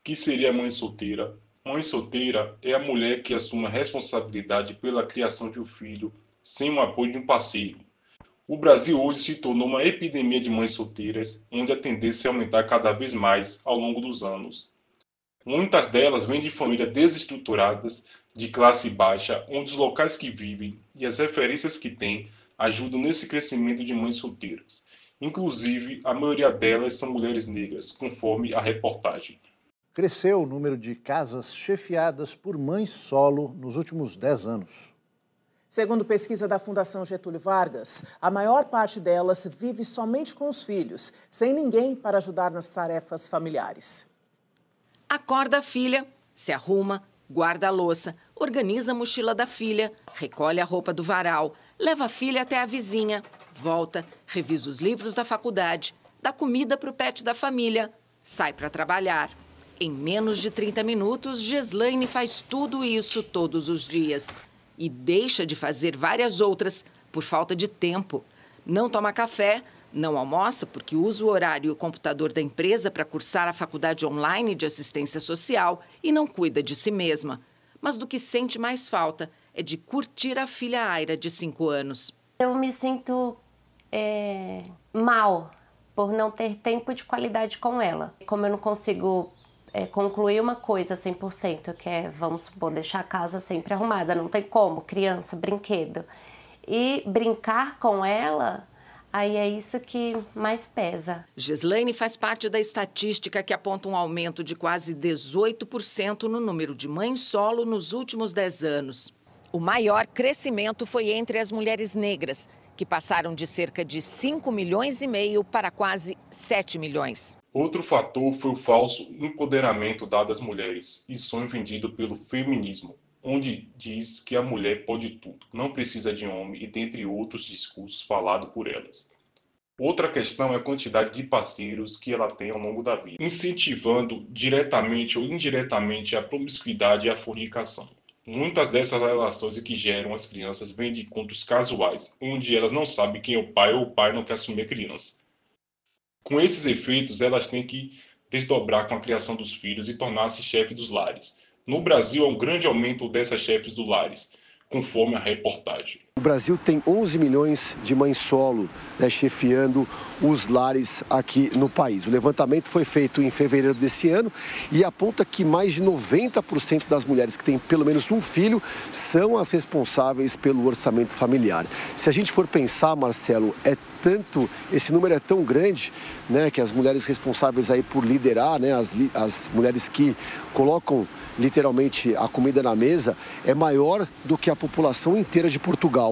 Que seria a mãe solteira? Mãe solteira é a mulher que assume a responsabilidade pela criação de um filho sem o apoio de um parceiro. O Brasil hoje se tornou uma epidemia de mães solteiras, onde a tendência é aumentar cada vez mais ao longo dos anos. Muitas delas vêm de famílias desestruturadas, de classe baixa, onde os locais que vivem e as referências que têm ajudam nesse crescimento de mães solteiras. Inclusive, a maioria delas são mulheres negras, conforme a reportagem. Cresceu o número de casas chefiadas por mães solo nos últimos 10 anos. Segundo pesquisa da Fundação Getúlio Vargas, a maior parte delas vive somente com os filhos, sem ninguém para ajudar nas tarefas familiares. Acorda a filha, se arruma, guarda a louça, organiza a mochila da filha, recolhe a roupa do varal, leva a filha até a vizinha, volta, revisa os livros da faculdade, dá comida para o pet da família, sai para trabalhar. Em menos de 30 minutos, Geslaine faz tudo isso todos os dias. E deixa de fazer várias outras por falta de tempo. Não toma café, não almoça porque usa o horário e o computador da empresa para cursar a faculdade online de assistência social e não cuida de si mesma. Mas do que sente mais falta é de curtir a filha Aira, de 5 anos. Eu me sinto mal por não ter tempo de qualidade com ela. Como eu não consigo concluir uma coisa 100%, que é, vamos supor, deixar a casa sempre arrumada, não tem como, criança, brinquedo. E brincar com ela, aí é isso que mais pesa. Geslaine faz parte da estatística que aponta um aumento de quase 18% no número de mães solo nos últimos 10 anos. O maior crescimento foi entre as mulheres negras, que passaram de cerca de 5,5 milhões para quase 7 milhões. Outro fator foi o falso empoderamento dado às mulheres e sonho vendido pelo feminismo, onde diz que a mulher pode tudo, não precisa de homem e dentre outros discursos falados por elas. Outra questão é a quantidade de parceiros que ela tem ao longo da vida, incentivando diretamente ou indiretamente a promiscuidade e a fornicação. Muitas dessas relações que geram as crianças vêm de encontros casuais, onde elas não sabem quem é o pai ou o pai não quer assumir a criança. Com esses efeitos, elas têm que desdobrar com a criação dos filhos e tornar-se chefe dos lares. No Brasil, há um grande aumento dessas chefes dos lares, conforme a reportagem. O Brasil tem 11 milhões de mães solo, chefiando os lares aqui no país. O levantamento foi feito em fevereiro desse ano e aponta que mais de 90% das mulheres que têm pelo menos um filho são as responsáveis pelo orçamento familiar. Se a gente for pensar, Marcelo, esse número é tão grande, né, que as mulheres responsáveis aí por liderar, né, as mulheres que colocam literalmente a comida na mesa, é maior do que a população inteira de Portugal.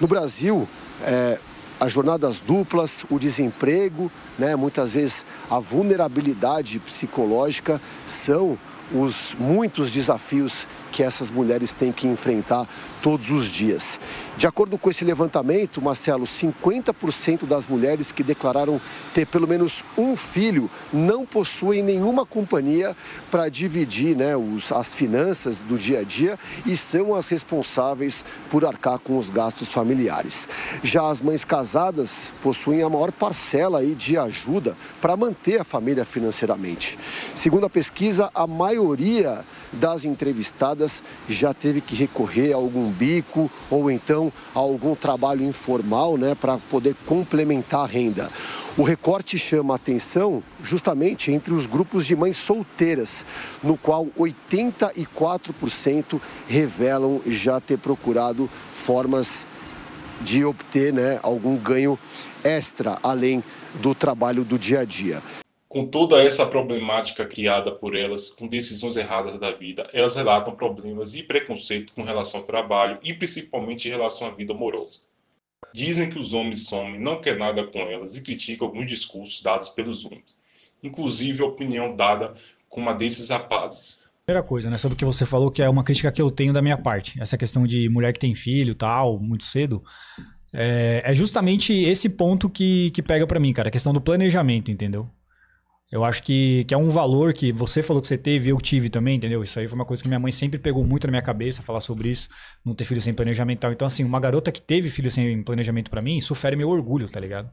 No Brasil, as jornadas duplas, o desemprego, né, muitas vezes a vulnerabilidade psicológica são muitos desafios que essas mulheres têm que enfrentar todos os dias. De acordo com esse levantamento, Marcelo, 50% das mulheres que declararam ter pelo menos um filho não possuem nenhuma companhia para dividir, né, as finanças do dia a dia e são as responsáveis por arcar com os gastos familiares. Já as mães casadas possuem a maior parcela aí de ajuda para manter a família financeiramente. Segundo a pesquisa, a maioria das entrevistadas já teve que recorrer a algum bico ou então a algum trabalho informal, né, para poder complementar a renda. O recorte chama a atenção justamente entre os grupos de mães solteiras, no qual 84% revelam já ter procurado formas de obter, né, algum ganho extra, além do trabalho do dia a dia. Com toda essa problemática criada por elas, com decisões erradas da vida, elas relatam problemas e preconceito com relação ao trabalho e principalmente em relação à vida amorosa. Dizem que os homens somem, não quer nada com elas e criticam alguns discursos dados pelos homens, inclusive a opinião dada com uma desses rapazes. Primeira coisa, né, sobre o que você falou, que é uma crítica que eu tenho da minha parte, essa questão de mulher que tem filho, tal, muito cedo, é justamente esse ponto que pega pra mim, cara, a questão do planejamento, entendeu? Eu acho que é um valor que você falou que você teve e eu tive também, entendeu? Isso aí foi uma coisa que minha mãe sempre pegou muito na minha cabeça, falar sobre isso, não ter filho sem planejamento e tal. Então, assim, uma garota que teve filho sem planejamento pra mim, isso fere meu orgulho, tá ligado?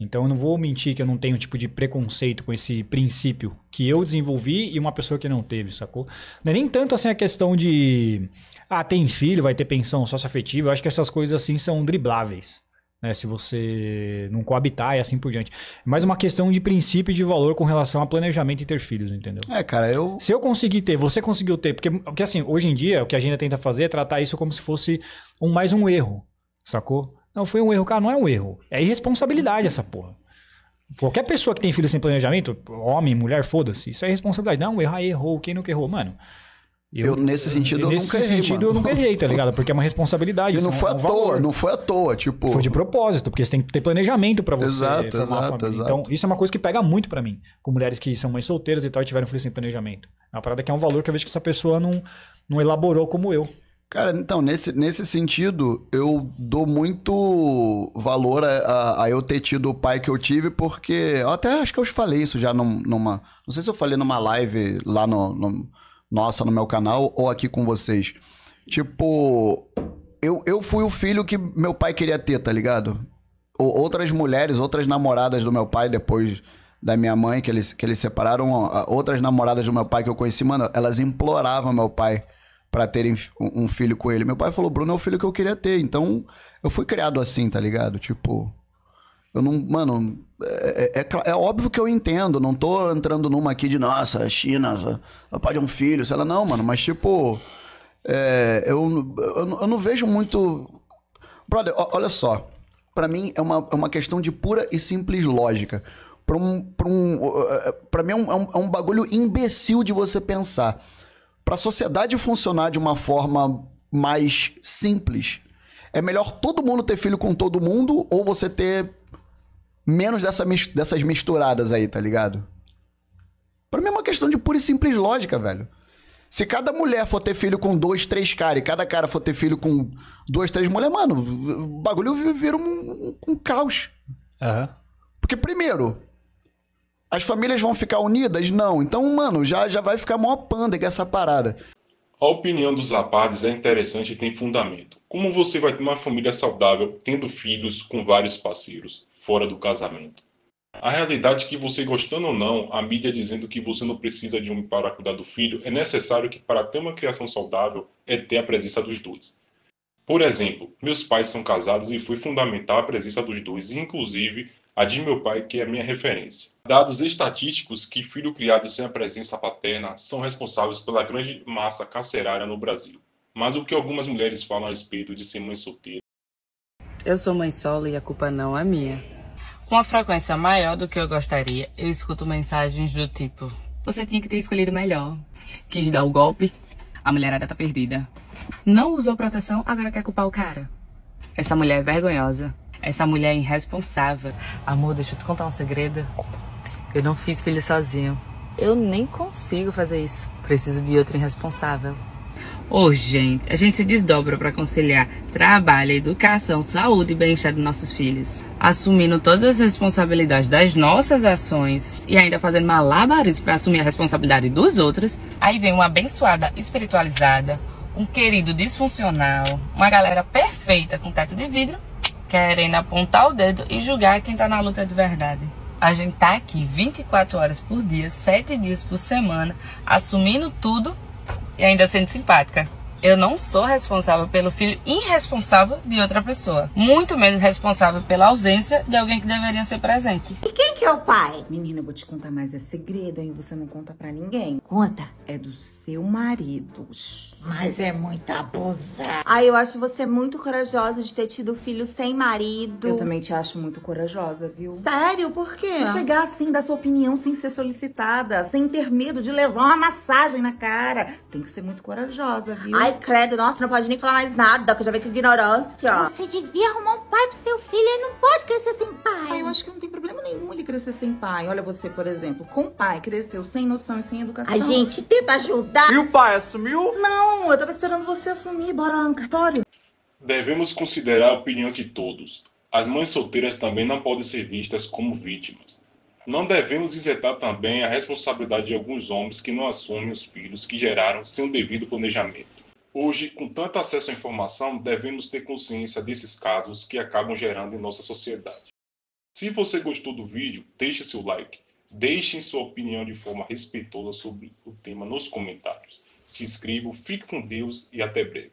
Então eu não vou mentir que eu não tenho tipo de preconceito com esse princípio que eu desenvolvi e uma pessoa que não teve, sacou? Não é nem tanto assim a questão de tem filho, vai ter pensão socioafetiva. Eu acho que essas coisas assim são dribláveis, né? Se você não coabitar e assim por diante. Mas uma questão de princípio e de valor com relação a planejamento e ter filhos, entendeu? Cara, Se eu conseguir ter, você conseguiu ter, porque assim, hoje em dia o que a gente tenta fazer é tratar isso como se fosse mais um erro, sacou? Não, foi um erro. Cara, não é um erro. É irresponsabilidade essa porra. Qualquer pessoa que tem filho sem planejamento, homem, mulher, foda-se. Isso é irresponsabilidade. Não, errar, errou. Quem nunca errou? Mano, nesse sentido, eu nunca errei, tá ligado? Porque é uma responsabilidade. E não foi à toa, não foi à toa, tipo... Foi de propósito, porque você tem que ter planejamento pra você exato, formar uma família. Então, isso é uma coisa que pega muito pra mim. Com mulheres que são mães solteiras e tal, e tiveram filho sem planejamento. É uma parada que é um valor que eu vejo que essa pessoa não elaborou como eu. Cara, então, nesse sentido, eu dou muito valor a eu ter tido o pai que eu tive, porque... Eu até acho que eu falei isso já numa... Não sei se eu falei numa live lá no meu canal ou aqui com vocês. Tipo, eu fui o filho que meu pai queria ter, tá ligado? Outras mulheres, outras namoradas do meu pai, depois da minha mãe, que eles separaram, outras namoradas do meu pai que eu conheci, mano, elas imploravam meu pai pra terem um filho com ele. Meu pai falou, Bruno é o filho que eu queria ter. Então, eu fui criado assim, tá ligado? Tipo, eu não... Mano, é óbvio que eu entendo. Não tô entrando numa aqui de, nossa, China, só pode um filho, sei lá. Não, mano, mas tipo... eu não vejo muito... Brother, olha só. Pra mim, é uma questão de pura e simples lógica. Pra mim, é um bagulho imbecil de você pensar. Para a sociedade funcionar de uma forma mais simples, é melhor todo mundo ter filho com todo mundo ou você ter menos dessas misturadas aí, tá ligado? Para mim é uma questão de pura e simples lógica, velho. Se cada mulher for ter filho com 2, 3 caras e cada cara for ter filho com 2, 3 mulheres, mano, o bagulho vira um caos. Uhum. Porque, primeiro... As famílias vão ficar unidas? Não. Então, mano, já vai ficar mó panda que essa parada. A opinião dos rapazes é interessante e tem fundamento. Como você vai ter uma família saudável tendo filhos com vários parceiros, fora do casamento? A realidade é que você gostando ou não, a mídia dizendo que você não precisa de um para cuidar do filho, é necessário que para ter uma criação saudável é ter a presença dos dois. Por exemplo, meus pais são casados e foi fundamental a presença dos dois, inclusive a de meu pai, que é a minha referência. Dados estatísticos que filho criado sem a presença paterna são responsáveis pela grande massa carcerária no Brasil. Mas o que algumas mulheres falam a respeito de ser mãe solteira? Eu sou mãe solo e a culpa não é minha. Com uma frequência maior do que eu gostaria, eu escuto mensagens do tipo: você tinha que ter escolhido melhor. Quis dar o golpe, a mulherada tá perdida. Não usou proteção, agora quer culpar o cara. Essa mulher é vergonhosa. Essa mulher é irresponsável. Amor, deixa eu te contar um segredo. Eu não fiz filho sozinho. Eu nem consigo fazer isso. Preciso de outro irresponsável. Gente, a gente se desdobra para conciliar trabalho, educação, saúde e bem-estar dos nossos filhos. Assumindo todas as responsabilidades das nossas ações e ainda fazendo malabares para assumir a responsabilidade dos outros. Aí vem uma abençoada espiritualizada, um querido disfuncional, uma galera perfeita com teto de vidro, querendo apontar o dedo e julgar quem tá na luta de verdade. A gente tá aqui 24 horas por dia, 7 dias por semana, assumindo tudo e ainda sendo simpática. Eu não sou responsável pelo filho irresponsável de outra pessoa. Muito menos responsável pela ausência de alguém que deveria ser presente. E quem que é o pai? Menina, eu vou te contar, mas é segredo, hein? Você não conta pra ninguém. Conta. É do seu marido. Mas é muito abusado. Ai, eu acho você muito corajosa de ter tido filho sem marido. Eu também te acho muito corajosa, viu? Sério? Por quê? De chegar assim, dar sua opinião sem ser solicitada, sem ter medo de levar uma massagem na cara. Tem que ser muito corajosa, viu? Ai, credo, nossa, não pode nem falar mais nada, que eu já vi que ignorância. Você devia arrumar um pai pro seu filho, ele não pode crescer sem pai. Ai, eu acho que não tem problema nenhum ele crescer sem pai. Olha você, por exemplo, com pai, cresceu sem noção e sem educação. Ai, gente, tenta ajudar. E o pai assumiu? Não, eu tava esperando você assumir. Bora lá no cartório. Devemos considerar a opinião de todos. As mães solteiras também não podem ser vistas como vítimas. Não devemos isentar também a responsabilidade de alguns homens que não assumem os filhos que geraram sem o devido planejamento. Hoje, com tanto acesso à informação, devemos ter consciência desses casos que acabam gerando em nossa sociedade. Se você gostou do vídeo, deixe seu like. Deixem sua opinião de forma respeitosa sobre o tema nos comentários. Se inscrevam, fique com Deus e até breve.